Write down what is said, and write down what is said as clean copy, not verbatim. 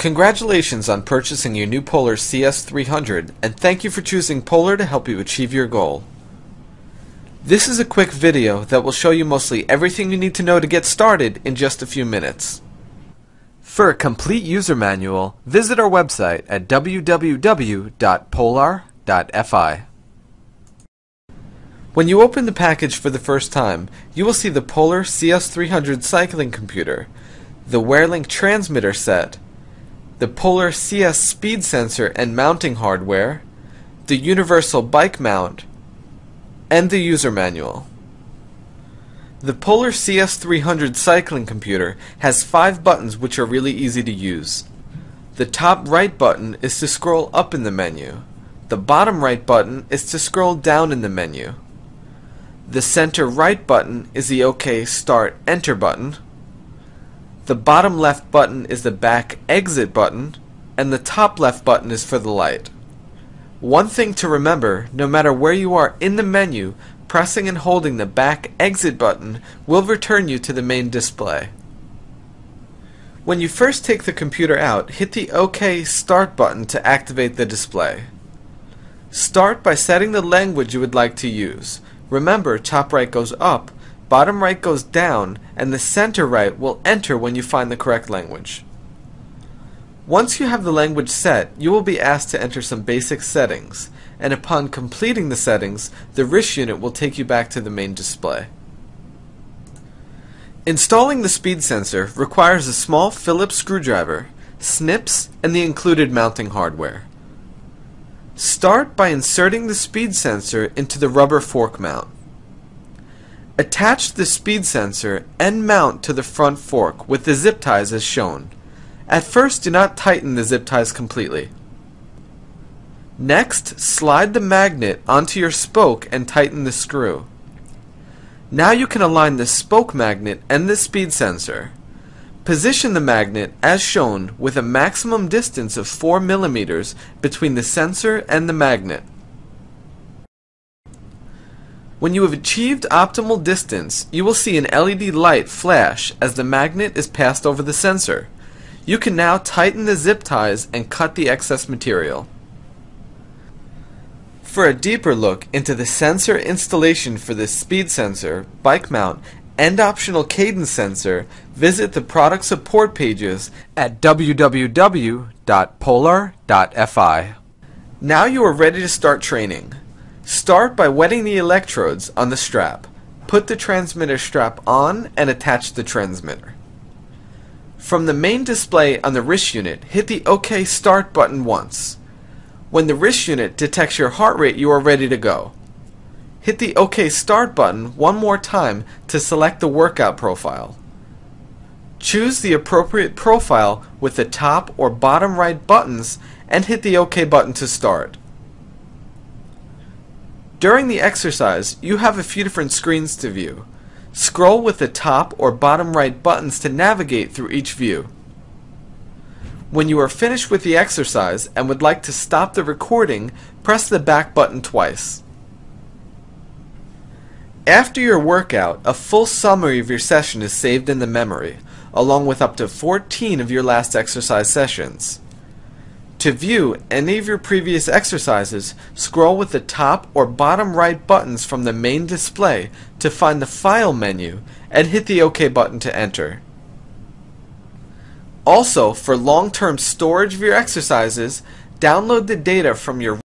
Congratulations on purchasing your new Polar CS300, and thank you for choosing Polar to help you achieve your goal. This is a quick video that will show you mostly everything you need to know to get started in just a few minutes. For a complete user manual, visit our website at www.polar.fi. When you open the package for the first time, you will see the Polar CS300 cycling computer, the WearLink transmitter set, the Polar CS speed sensor and mounting hardware, the universal bike mount, and the user manual. The Polar CS300 cycling computer has 5 buttons which are really easy to use. The top right button is to scroll up in the menu. The bottom right button is to scroll down in the menu. The center right button is the OK Start Enter button. The bottom left button is the back exit button, and the top left button is for the light. One thing to remember, no matter where you are in the menu, pressing and holding the back exit button will return you to the main display. When you first take the computer out, hit the OK Start button to activate the display. Start by setting the language you would like to use. Remember, top right goes up, bottom right goes down, and the center right will enter when you find the correct language. Once you have the language set, you will be asked to enter some basic settings, and upon completing the settings, the wrist unit will take you back to the main display. Installing the speed sensor requires a small Phillips screwdriver, snips, and the included mounting hardware. Start by inserting the speed sensor into the rubber fork mount. Attach the speed sensor and mount to the front fork with the zip ties as shown. At first, do not tighten the zip ties completely. Next, slide the magnet onto your spoke and tighten the screw. Now you can align the spoke magnet and the speed sensor. Position the magnet as shown with a maximum distance of 4 mm between the sensor and the magnet. When you have achieved optimal distance, you will see an LED light flash as the magnet is passed over the sensor. You can now tighten the zip ties and cut the excess material. For a deeper look into the sensor installation for the speed sensor, bike mount, and optional cadence sensor, visit the product support pages at www.polar.fi. Now you are ready to start training. Start by wetting the electrodes on the strap. Put the transmitter strap on and attach the transmitter. From the main display on the wrist unit, hit the OK Start button once. When the wrist unit detects your heart rate, you are ready to go. Hit the OK Start button one more time to select the workout profile. Choose the appropriate profile with the top or bottom right buttons and hit the OK button to start. During the exercise, you have a few different screens to view. Scroll with the top or bottom right buttons to navigate through each view. When you are finished with the exercise and would like to stop the recording, press the back button twice. After your workout, a full summary of your session is saved in the memory, along with up to 14 of your last exercise sessions. To view any of your previous exercises, scroll with the top or bottom right buttons from the main display to find the File menu and hit the OK button to enter. Also, for long-term storage of your exercises, download the data from your